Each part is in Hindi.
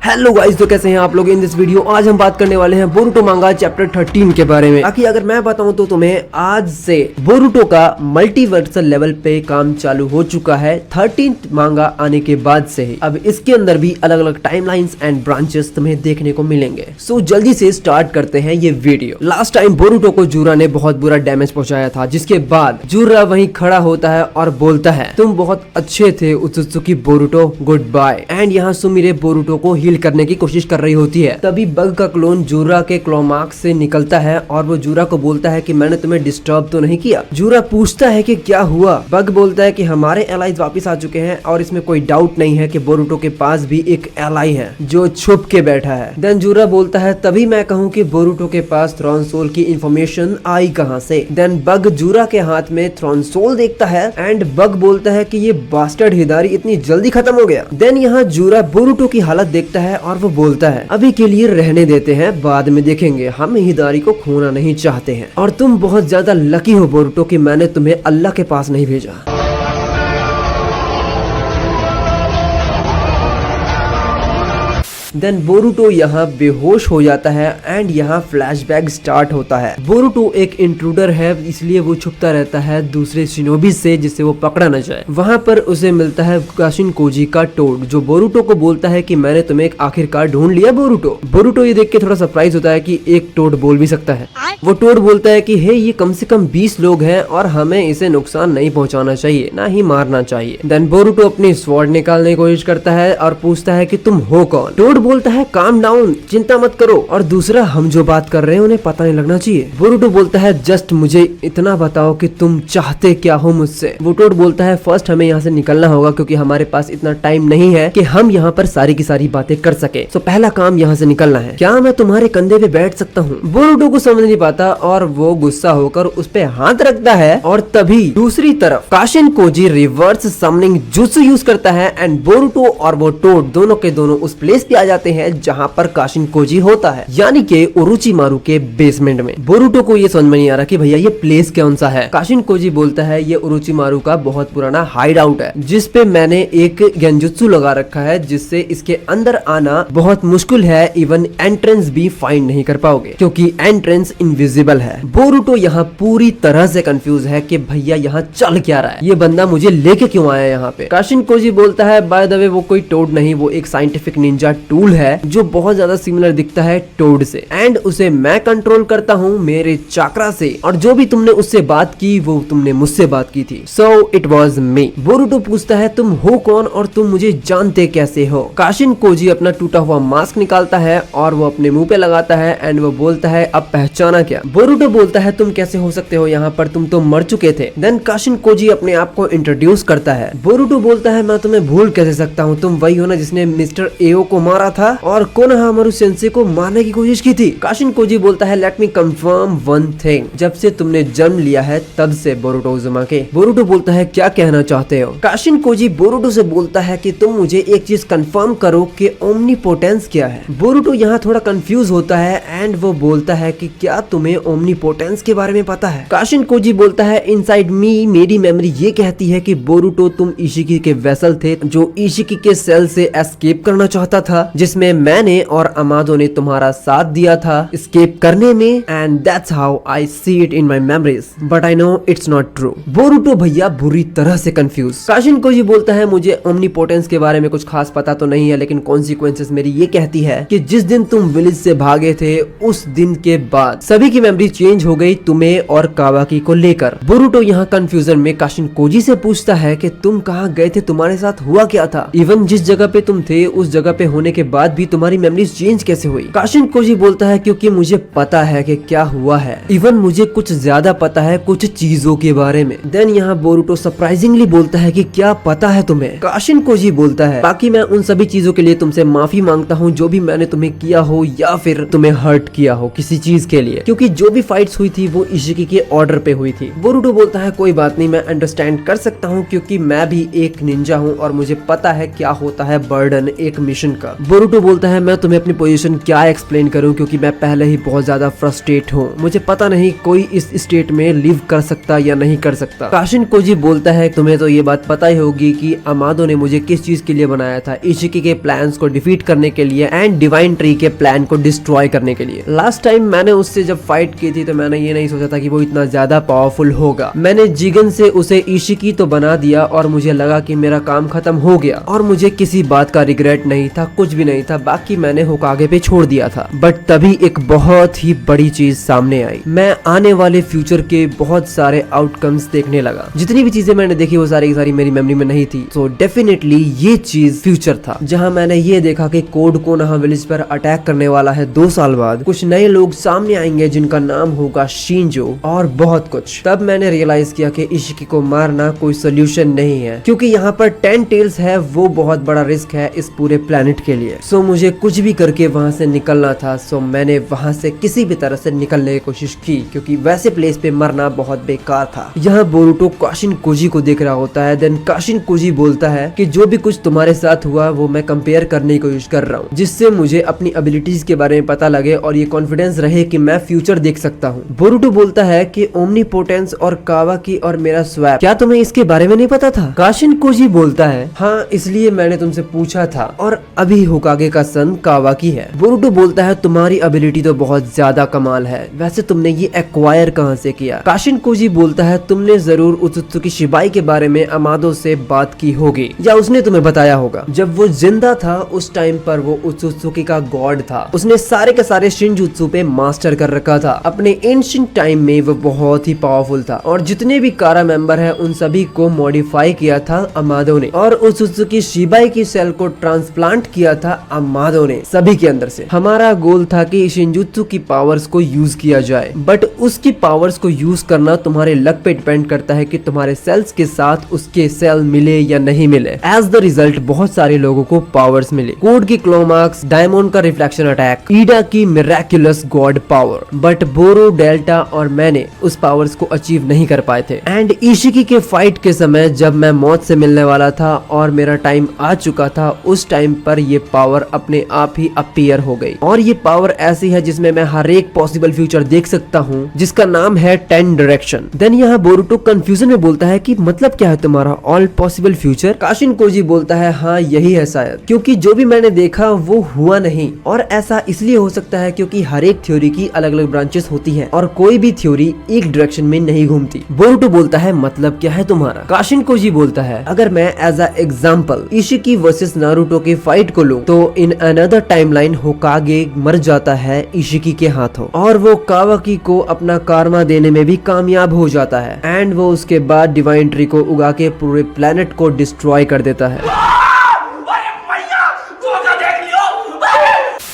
हेलो गाइस, तो कैसे हैं आप लोग। इन दिस वीडियो आज हम बात करने वाले हैं बोरुटो मांगा चैप्टर 13 के बारे में। ताकि अगर मैं बताऊं तो तुम्हें आज से बोरुटो का मल्टीवर्सल लेवल पे काम चालू हो चुका है 13th मांगा आने के बाद से ही। अब इसके अंदर भी अलग अलग टाइमलाइंस एंड ब्रांचेस तुम्हें देखने को मिलेंगे। सो जल्दी से स्टार्ट करते हैं ये वीडियो। लास्ट टाइम बोरुटो को जूरा ने बहुत बुरा डैमेज पहुंचाया था, जिसके बाद जूरा वहीं खड़ा होता है और बोलता है तुम बहुत अच्छे थे उत्सुकी बोरुटो, गुड बाय। एंड यहाँ सुमिरे बोरुटो को हील करने की कोशिश कर रही होती है। तभी बग का क्लोन जूरा के क्लोमार्क से निकलता है और वो जूरा को बोलता है कि मैंने तुम्हें डिस्टर्ब तो नहीं किया। जूरा पूछता है कि क्या हुआ। बग बोलता है कि हमारे एलाइज वापस आ चुके हैं और इसमें कोई डाउट नहीं है कि बोरुटो के पास भी एक एलाई है जो छुप के बैठा है। देन जूरा बोलता है तभी मैं कहूँ कि बोरुटो के पास थ्रॉन सोल की इंफॉर्मेशन आई कहाँ से। देन बग जूरा के हाथ में थ्रॉन सोल देखता है एंड बग बोलता है कि ये बास्टर्ड हिदारी इतनी जल्दी खत्म हो गया। देन यहाँ जूरा बोरुटो की हालत देखता है और वो बोलता है अभी के लिए रहने देते हैं, बाद में देखेंगे, हम हिदारी को खोना नहीं चाहते हैं और तुम बहुत ज्यादा लकी हो बोरुटो कि मैंने तुम्हें अल्लाह के पास नहीं भेजा। देन बोरुटो यहाँ बेहोश हो जाता है एंड यहाँ फ्लैशबैक स्टार्ट होता है। बोरुटो एक इंट्रूडर है, इसलिए वो छुपता रहता है दूसरे शिनोबी से जिससे वो पकड़ा न जाए। वहाँ पर उसे मिलता है काशिन कोजी का टोड, जो बोरुटो को बोलता है कि मैंने तुम्हें एक आखिरकार ढूंढ लिया बोरुटो। बोरुटो ये देख के थोड़ा सरप्राइज होता है कि एक टोड बोल भी सकता है। वो टोड बोलता है कि हे ये कम से कम 20 लोग हैं और हमें इसे नुकसान नहीं पहुंचाना चाहिए, ना ही मारना चाहिए। देन बोरुटो अपनी स्वॉर्ड निकालने की कोशिश करता है और पूछता है कि तुम हो कौन। टोड बोलता है काम डाउन, चिंता मत करो, और दूसरा हम जो बात कर रहे हैं उन्हें पता नहीं लगना चाहिए। बोरुटो बोलता है जस्ट मुझे इतना बताओ कि तुम चाहते क्या हो मुझसे। वो टोड बोलता है फर्स्ट हमें यहाँ से निकलना होगा क्योंकि हमारे पास इतना टाइम नहीं है कि हम यहाँ पर सारी की सारी बातें कर सके। तो पहला काम यहाँ से निकलना है। क्या मैं तुम्हारे कंधे पे बैठ सकता हूँ? बोरुटो को समझ नहीं पाता और वो गुस्सा होकर उस पे हाथ रखता है और तभी दूसरी तरफ Kashin Koji reverse summoning jutsu use करता है एंड बोरुटो और वो टोड दोनों के दोनों उस प्लेस पे आ जाते हैं जहाँ पर काशिन कोजी होता है, यानी कि ओरोचिमारू के बेसमेंट में। बोरुटो को ये समझ में नहीं आ रहा कि भैया ये प्लेस कौन सा है। काशिन कोजी बोलता है ये ओरोचिमारू का बहुत पुराना हाइड आउट है जिसपे मैंने एक गेंजुत्सु लगा रखा है जिससे इसके अंदर आना बहुत मुश्किल है, इवन एंट्रेंस भी फाइंड नहीं कर पाओगे क्योंकि एंट्रेंस इनविजिबल है। बोरुटो यहाँ पूरी तरह से कंफ्यूज है कि भैया यहाँ चल क्या रहा है, ये बंदा मुझे लेके क्यों आया यहाँ पे। काशिन कोजी बोलता है बाय द वे वो कोई टोड नहीं, वो एक साइंटिफिक निंजा टूल है जो बहुत ज्यादा सिमिलर दिखता है टोड से एंड उसे मैं कंट्रोल करता हूँ मेरे चाक्रा से, और जो भी तुमने उससे बात की वो तुमने मुझसे बात की थी। So it was me. Boruto पूछता है तुम हो कौन और तुम मुझे जानते कैसे हो। काशिन कोजी अपना टूटा हुआ मास्क निकालता है और वो अपने मुंह पे लगाता है एंड वो बोलता है अब पहचाना क्या। बोरुटो बोलता है तुम कैसे हो सकते हो यहाँ पर, तुम तो मर चुके थे। देन काशिन कोजी अपने आप को इंट्रोड्यूस करता है। बोरुटो बोलता है मैं तुम्हें भूल कैसे सकता हूँ, तुम वही हो ना जिसने मिस्टर एओ को मारा था और कोनोहामारू सेंसे को मारने की कोशिश की थी। काशिन कोजी बोलता है let me confirm one thing, जब से तुमने जन्म लिया है तब से बोरुटो उजुमाके। बोरुटो बोलता है क्या कहना चाहते हो। काशिन कोजी बोरुटो से बोलता है कि तुम मुझे एक चीज कंफर्म करो कि ओमनीपोटेंस क्या है। बोरुटो यहाँ थोड़ा कंफ्यूज होता है एंड वो बोलता है कि क्या तुम्हें ओमनीपोटेंस के बारे में पता है। काशिन कोजी बोलता है इनसाइड मी मेरी मेमोरी ये कहती है कि बोरुटो तुम इशिकी के वेसल थे जो इशिकी के सेल से एस्केप करना चाहता था, जिसमें मैंने और अमादो ने तुम्हारा साथ दिया था एस्केप करने में, and that's how I see it in my memories but I know it's not true. Boruto भैया बुरी तरह से कंफ्यूज। काशिन कोजी बोलता है मुझे ओमनीपोटेंस के बारे में कुछ खास पता तो नहीं है, लेकिन कॉन्सिक्वेंसेस मेरी ये कहती है कि जिस दिन तुम विलेज से भागे थे उस दिन के बाद सभी की मेमोरी चेंज हो गई तुम्हें और कावाकी को लेकर। बोरुटो यहाँ कंफ्यूजन में काशिन कोजी से पूछता है कि तुम कहाँ गए थे, तुम्हारे साथ हुआ क्या था, इवन जिस जगह पे तुम थे उस जगह पे होने के बाद भी तुम्हारी मेमोरीज चेंज कैसे हुई। काशिन कोजी बोलता है क्योंकि मुझे पता है कि क्या हुआ है, इवन मुझे कुछ ज्यादा पता है कुछ चीजों के बारे में। देन यहाँ बोरुटो सरप्राइजिंगली बोलता है कि क्या पता है तुम्हें। काशिन कोजी बोलता है बाकी मैं उन सभी चीजों के लिए तुमसे माफी मांगता हूँ जो भी मैंने तुम्हें किया हो या फिर तुम्हें हर्ट किया हो किसी चीज के लिए, क्योंकि जो भी फाइट्स हुई थी वो इशिकी के ऑर्डर पे हुई थी। बोरुटो बोलता है कोई बात नहीं, मैं अंडरस्टैंड कर सकता हूँ क्योंकि मैं भी एक निंजा हूँ और मुझे पता है क्या होता है बर्डन एक मिशन का। बोरुटो बोलता है मैं तुम्हें अपनी पोजीशन क्या एक्सप्लेन करूं, क्योंकि मैं पहले ही बहुत ज्यादा फ्रस्ट्रेट हूं, मुझे पता नहीं कोई इस स्टेट में लिव कर सकता या नहीं कर सकता। काशिन कोजी बोलता है तुम्हें तो ये बात पता ही होगी कि अमादो ने मुझे किस चीज के लिए बनाया था, इशिकी के प्लान्स को डिफीट करने के लिए एंड डिवाइन ट्री के प्लान को डिस्ट्रॉय करने के लिए। लास्ट टाइम मैंने उससे जब फाइट की थी तो मैंने ये नहीं सोचा था कि वो इतना ज्यादा पावरफुल होगा। मैंने जिगन से उसे इशिकी तो बना दिया और मुझे लगा कि मेरा काम खत्म हो गया और मुझे किसी बात का रिग्रेट नहीं था, कुछ भी नहीं था, बाकी मैंने होकागे पे छोड़ दिया था। बट तभी एक बहुत ही बड़ी चीज सामने आई। मैं आने वाले फ्यूचर के बहुत सारे आउटकम्स देखने लगा। जितनी भी चीजें मैंने देखी वो सारी की सारी मेरी मेमोरी में नहीं थी। सो डेफिनेटली ये चीज फ्यूचर था, जहां मैंने ये देखा कि कोड कोनोहा विलेज पर अटैक करने वाला है 2 साल बाद। कुछ नए लोग सामने आएंगे जिनका नाम होगा शिंजो और बहुत कुछ। तब मैंने रियलाइज किया कि इशिकी को मारना कोई सोल्यूशन नहीं है, क्योंकि यहाँ पर 10 टेल्स है, वो बहुत बड़ा रिस्क है इस पूरे प्लेनेट के लिए। सो मुझे कुछ भी करके वहाँ से निकलना था। सो मैंने वहाँ से किसी भी तरह से निकलने की कोशिश की, क्योंकि वैसे प्लेस पे मरना बहुत बेकार था। यहाँ बोरुटो काशिन कोजी को देख रहा होता है। देन काशिन कोजी बोलता है कि जो भी कुछ तुम्हारे साथ हुआ वो मैं कंपेयर करने की कोशिश कर रहा हूँ, जिससे मुझे अपनी एबिलिटीज के बारे में पता लगे और ये कॉन्फिडेंस रहे कि मैं फ्यूचर देख सकता हूँ। बोरुटो बोलता है कि ओमनीपोटेंस और कावाकी और मेरा स्वैप, क्या तुम्हें इसके बारे में नहीं पता था? काशिन कोजी बोलता है हाँ, इसलिए मैंने तुमसे पूछा था, और अभी होकागे का सन कावाकी है। बोरुटो बोलता है तुम्हारी एबिलिटी तो बहुत ज्यादा कमाल है, वैसे तुमने ये एक्वायर कहाँ से किया? काशिन कोजी बोलता है तुमने जरूर उत्सुकी शिबाई के बारे में अमादो से बात की होगी, या उसने तुम्हें बताया होगा। जब वो जिंदा था उस टाइम पर वो उत्सुकी का गॉड था, उसने सारे के सारे शिनजुत्सु पे मास्टर कर रखा था। अपने एंशिएंट टाइम में वो बहुत ही पावरफुल था, और जितने भी कारा मेंबर है उन सभी को मॉडिफाई किया था अमादो ने, और उत्सुकी शिबाई की सेल को ट्रांसप्लांट किया था अमादो ने सभी के अंदर से। हमारा गोल था कि शिनजुत्सु की पावर्स को यूज किया जाए, बट उसकी पावर्स को यूज करना तुम्हारे लक पे डिपेंड करता है कि तुम्हारे सेल्स के साथ उसके सेल मिले या नहीं मिले। एज द रिजल्ट बहुत सारे लोगों को पावर्स मिले। कोड की क्लोमाक्स, डायमंड का रिफ्लेक्शन अटैक, ईडा की miraculous god power, but Boro, Delta और मैंने उस पावर्स को अचीव नहीं कर पाए थे। एंड इशिकी के फाइट के समय जब मैं मौत से मिलने वाला था और मेरा टाइम आ चुका था, उस टाइम पर ये पावर अपने आप ही अपीयर हो गई। और ये पावर ऐसी है जिसमें मैं हर एक पॉसिबल फ्यूचर देख सकता हूँ, जिसका नाम है 10 डायरेक्शन। देन यहाँ बोरुटो कंफ्यूजन में बोलता है कि मतलब क्या है तुम्हारा all possible future? Kashin Koji बोलता है हाँ यही है शायद, क्योंकि जो भी मैंने देखा वो हुआ नहीं, और ऐसा इसलिए हो सकता है क्योंकि हर एक थ्योरी की अलग अलग ब्रांचेस होती हैं और कोई भी थ्योरी एक डायरेक्शन में नहीं घूमती। बोरुटो बोलता है मतलब क्या है तुम्हारा? काशिन कोजी बोलता है अगर मैं as a example Isshiki versus Naruto के फाइट को लूं, तो इन अनदर टाइमलाइन होकागे मर जाता है इशिकी के हाथों, और वो कावाकी को अपना कारमा देने में भी कामयाब हो जाता है, एंड वो उसके बाद डिवाइन ट्री को उगा के पूरे प्लेनेट को डिस्ट्रॉय कर देता है।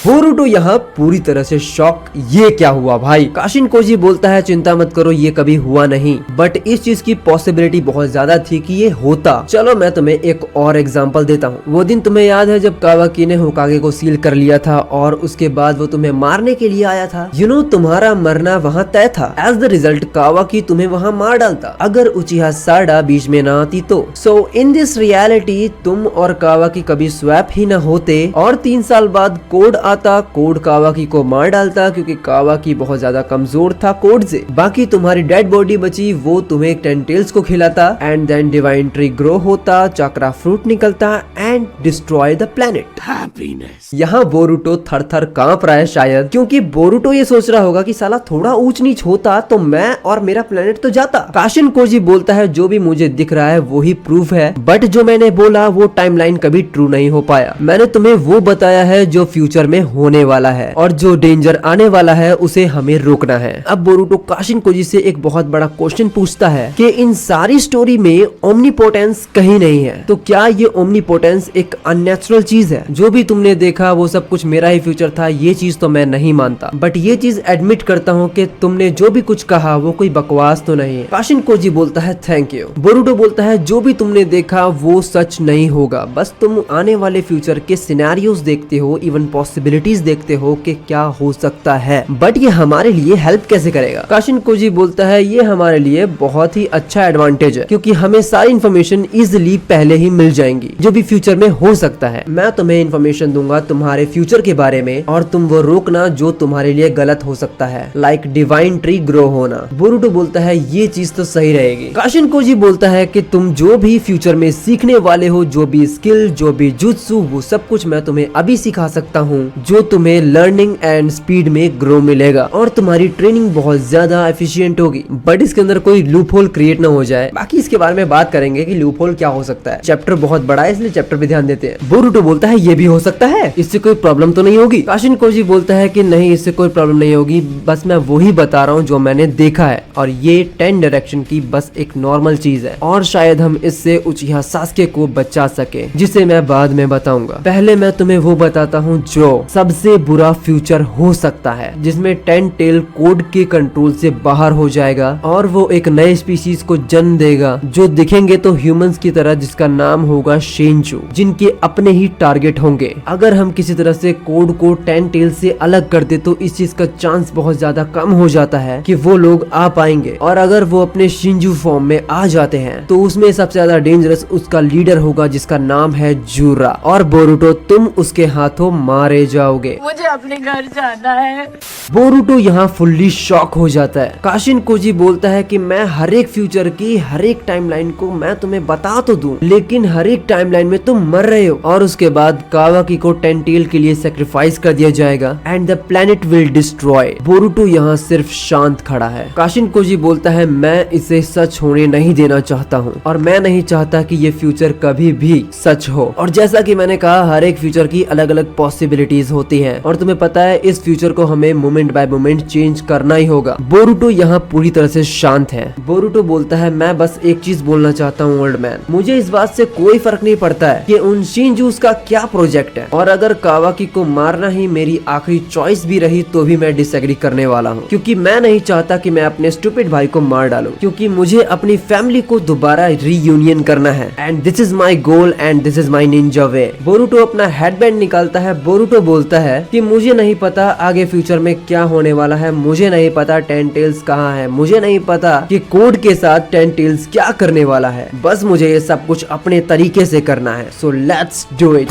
बोरुटो यहाँ पूरी तरह से शॉक, ये क्या हुआ भाई? काशिन कोजी बोलता है चिंता मत करो, ये कभी हुआ नहीं, बट इस चीज की पॉसिबिलिटी बहुत ज्यादा थी कि ये होता। चलो मैं तुम्हें एक और एग्जांपल देता हूँ। वो दिन तुम्हें याद है जब कावाकी ने होकागे को सील कर लिया था और उसके बाद वो तुम्हें मारने के लिए आया था? तुम्हारा मरना वहाँ तय था। एज द रिजल्ट कावाकी तुम्हें वहाँ मार डालता अगर उचिहा साडा बीच में ना आती तो। सो इन दिस रियलिटी तुम और कावाकी कभी स्वैप ही न होते, और 3 साल बाद कोड आता, कोड कावाकी को मार डालता क्योंकि कावाकी बहुत ज्यादा कमजोर था कोड से। बाकी तुम्हारी डेड बॉडी बची, वो तुम्हें 10 टेल्स को खिलाता, and then divine tree grow होता, चक्रा फ्रूट निकलता and destroy the planet. Happiness. यहाँ बोरुटो थर थर कांप रहा है शायद, क्योंकि बोरुटो ये सोच रहा होगा कि साला थोड़ा ऊंच नीच होता तो मैं और मेरा प्लेनेट तो जाता। काशिन कोजी बोलता है जो भी मुझे दिख रहा है वो ही प्रूफ है, बट जो मैंने बोला वो टाइमलाइन कभी ट्रू नहीं हो पाया। मैंने तुम्हें वो बताया है जो फ्यूचर में होने वाला है, और जो डेंजर आने वाला है उसे हमें रोकना है। अब बोरुटो काशिन कोजी से एक बहुत बड़ा क्वेश्चन पूछता है कि इन सारी स्टोरी में ओमनीपोटेंस कहीं नहीं है, तो क्या ये ओमनीपोटेंस एक अननेचुरल चीज है? जो भी तुमने देखा वो सब कुछ मेरा ही फ्यूचर था, ये चीज तो मैं नहीं मानता, बट ये चीज एडमिट करता हूँ कि तुमने जो भी कुछ कहा वो कोई बकवास तो नहीं है। काशिन कोजी बोलता है थैंक यू। बोरुटो बोलता है जो भी तुमने देखा वो सच नहीं होगा, बस तुम आने वाले फ्यूचर के सिनेरियोस देखते हो, इवन पॉसिबिलिटी पॉसिबिलिटीज देखते हो कि क्या हो सकता है, बट ये हमारे लिए हेल्प कैसे करेगा। काशिन कोजी बोलता है ये हमारे लिए बहुत ही अच्छा एडवांटेज है, क्योंकि हमें सारी इन्फॉर्मेशन इजिली पहले ही मिल जाएंगी जो भी फ्यूचर में हो सकता है। मैं तुम्हें इन्फॉर्मेशन दूंगा तुम्हारे फ्यूचर के बारे में और तुम वो रोकना जो तुम्हारे लिए गलत हो सकता है, लाइक डिवाइन ट्री ग्रो होना। बोरुटो बोलता है ये चीज तो सही रहेगी। काशिन कोजी बोलता है कि तुम जो भी फ्यूचर में सीखने वाले हो, जो भी स्किल, जो भी जुत्सु, वो सब कुछ मैं तुम्हें अभी सिखा सकता हूँ, जो तुम्हें लर्निंग एंड स्पीड में ग्रो मिलेगा और तुम्हारी ट्रेनिंग बहुत ज्यादा एफिशिएंट होगी, बट इसके अंदर कोई लूप होल क्रिएट ना हो जाए। बाकी इसके बारे में बात करेंगे कि लूप होल क्या हो सकता है। चैप्टर बहुत बड़ा है इसलिए चैप्टर पे ध्यान देते हैं। बोरुटो बोलता है ये भी हो सकता है, इससे कोई प्रॉब्लम तो नहीं होगी। काशिन कोजी बोलता है कि नहीं, इससे कोई प्रॉब्लम नहीं होगी, बस मैं वही बता रहा हूँ जो मैंने देखा है और ये 10 डायरेक्शन की बस एक नॉर्मल चीज है और शायद हम इससे उचिहा सास्के को बचा सके, जिसे मैं बाद में बताऊंगा। पहले मैं तुम्हें वो बताता हूँ जो सबसे बुरा फ्यूचर हो सकता है, जिसमें 10 टेल कोड के कंट्रोल से बाहर हो जाएगा और वो एक नए स्पीशीज को जन्म देगा जो दिखेंगे तो ह्यूमंस की तरह, जिसका नाम होगा शेंचू, जिनके अपने ही टारगेट होंगे। अगर हम किसी तरह से कोड को 10 टेल से अलग कर दे तो इस चीज का चांस बहुत ज्यादा कम हो जाता है कि वो लोग आ पाएंगे, और अगर वो अपने शिंजू फॉर्म में आ जाते हैं तो उसमें सबसे ज्यादा डेंजरस उसका लीडर होगा जिसका नाम है जूरा, और बोरुटो तुम उसके हाथों मारे जाओगे। मुझे अपने घर जाना है। बोरुटो यहाँ फुल्ली शॉक हो जाता है। काशिन कोजी बोलता है कि मैं हर एक फ्यूचर की हर एक टाइमलाइन को मैं तुम्हें बता तो दूं, लेकिन हर एक टाइमलाइन में तुम मर रहे हो और उसके बाद कावाकी को 10 टेल के लिए सेक्रीफाइस कर दिया जाएगा and the planet will destroy. Boruto यहाँ सिर्फ शांत खड़ा है। काशिन कोजी बोलता है मैं इसे सच होने नहीं देना चाहता हूँ और मैं नहीं चाहता कि ये फ्यूचर कभी भी सच हो। और जैसा कि मैंने कहा हर एक फ्यूचर की अलग अलग पॉसिबिलिटीज होती हैं और तुम्हें पता है इस फ्यूचर को हमें मोमेंट बाय मोमेंट चेंज करना ही होगा। बोरुटो यहाँ पूरी तरह से शांत है। बोरुटो बोलता है मैं बस एक चीज बोलना चाहता हूँ ओल्ड मैन, मुझे इस बात से कोई फर्क नहीं पड़ता है कि उन शिंजूस का क्या प्रोजेक्ट है, और अगर कावाकी को मारना ही मेरी आखिरी चॉइस भी रही तो भी मैं डिसएग्री करने वाला हूँ, क्योंकि मैं नहीं चाहता कि मैं अपने स्टूपिड भाई को मार डालूं, क्योंकि मुझे अपनी फैमिली को दोबारा रीयूनियन करना है and this is my goal and this is my Ninja way. Boruto अपना हेडबैंड निकालता है। बोरुटो बोलता है कि मुझे नहीं पता आगे फ्यूचर में क्या होने वाला है, मुझे नहीं पता 10 टेल्स कहाँ है, मुझे नहीं पता कि कोड के साथ 10 टेल्स क्या करने वाला है, बस मुझे ये सब कुछ अपने तरीके से करना है। So let's do it.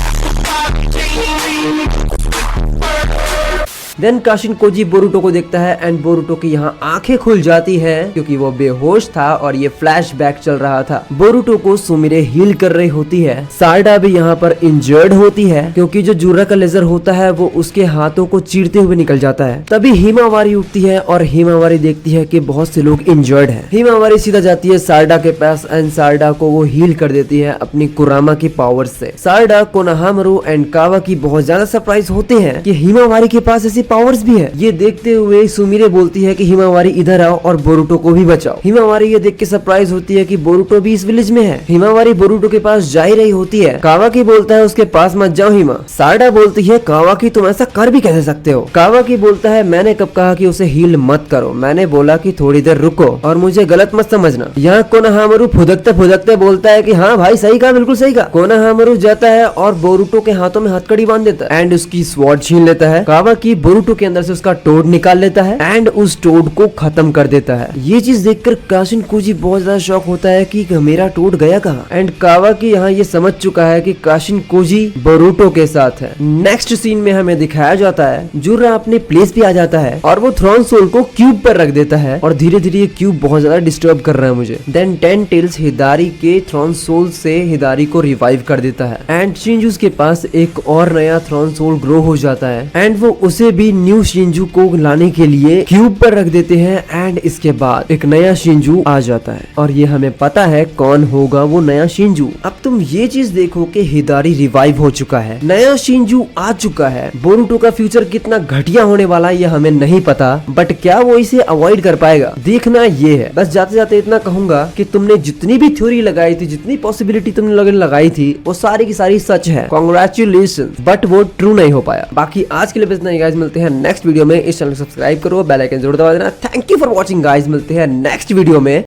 Then Kashin Koji Boruto को देखता है एंड बोरुटो की यहाँ आंखें खुल जाती है क्योंकि वो बेहोश था और ये फ्लैशबैक चल रहा था। बोरुटो को सुमिरे हील कर रही होती है। सारडा भी यहाँ पर इंजर्ड होती है क्योंकि जो जूरा का लेजर होता है वो उसके हाथों को चीरते हुए निकल जाता है। तभी हिमावारी उठती है और हिमावारी देखती है कि बहुत से लोग इंजर्ड हैं। हिमावारी सीधा जाती है सारडा के पास एंड सारडा को वो हील कर देती है अपनी कुरामा की पावर से। सारडा, कोनोहामारू एंड कावाकी बहुत ज्यादा सरप्राइज होते हैं कि हिमावारी के पास ऐसी पावर्स भी है। ये देखते हुए सुमिरे बोलती है कि हिमावारी इधर आओ और बोरुटो को भी बचाओ। हिमावारी ये देख के सरप्राइज होती है कि बोरुटो भी इस विलेज में है। हिमावारी बोरुटो के पास जा ही रही होती है। कावाकी बोलता है उसके पास मत जाओ हिमा। सारडा बोलती है कावाकी तुम ऐसा कर भी कैसे सकते हो। कावाकी बोलता है मैंने कब कहा कि उसे हील मत करो, मैंने बोला कि थोड़ी देर रुको और मुझे गलत मत समझना। यहाँ कोनोहामारू फुदकते फुदकते बोलता है कि हाँ भाई सही कहा, बिल्कुल सही कहा। कोनोहामारू जाता है और बोरुटो के हाथों में हथकड़ी बांध देता है एंड उसकी स्वॉर्ड छीन लेता है। कावाकी बोरुटो के अंदर से उसका टोड निकाल लेता है एंड उस टोड को खत्म कर देता है। ये चीज देखकर काशिन कोजी बहुत ज्यादा शॉक होता है कि मेरा टोड गया कहाँ। एंड कावाकी यहाँ ये समझ चुका है कि काशिन कोजी बोरुटो के साथ है। नेक्स्ट सीन में हमें दिखाया जाता है जुरा अपने प्लेस पे आ जाता है और वो थ्रॉन सोल को क्यूब पर रख देता है और धीरे धीरे ये क्यूब बहुत ज्यादा डिस्टर्ब कर रहा है मुझे। देन 10 टेल्स हिदारी के थ्रॉन सोल से हिदारी को रिवाइव कर देता है एंड शिंजूस के पास एक और नया थ्रॉन सोल ग्रो हो जाता है एंड वो उसे भी न्यू शिंजू को लाने के लिए क्यूब पर रख देते हैं एंड इसके बाद एक नया शिंजू आ जाता है और ये हमें पता है कौन होगा वो नया शिंजू। अब तुम ये चीज देखो कि हिदारी रिवाइव हो चुका है, नया शिंजू आ चुका है। बोरुटो का फ्यूचर कितना घटिया होने वाला है ये हमें नहीं पता, बट क्या वो इसे अवॉइड कर पाएगा देखना ये है। बस जाते जाते इतना कहूंगा कि तुमने जितनी भी थ्योरी लगाई थी, जितनी पॉसिबिलिटी तुमने लगाई थी, वो सारी की सारी सच है। कॉन्ग्रेचुलेशन, बट वो ट्रू नहीं हो पाया। बाकी आज के लिए बस इतना ही गाइस, मिलते हैं नेक्स्ट वीडियो में। इस चैनल को सब्सक्राइब करो, बेल आइकन जरूर दबा देना। Thank you for watching guys, मिलते हैं नेक्स्ट वीडियो में।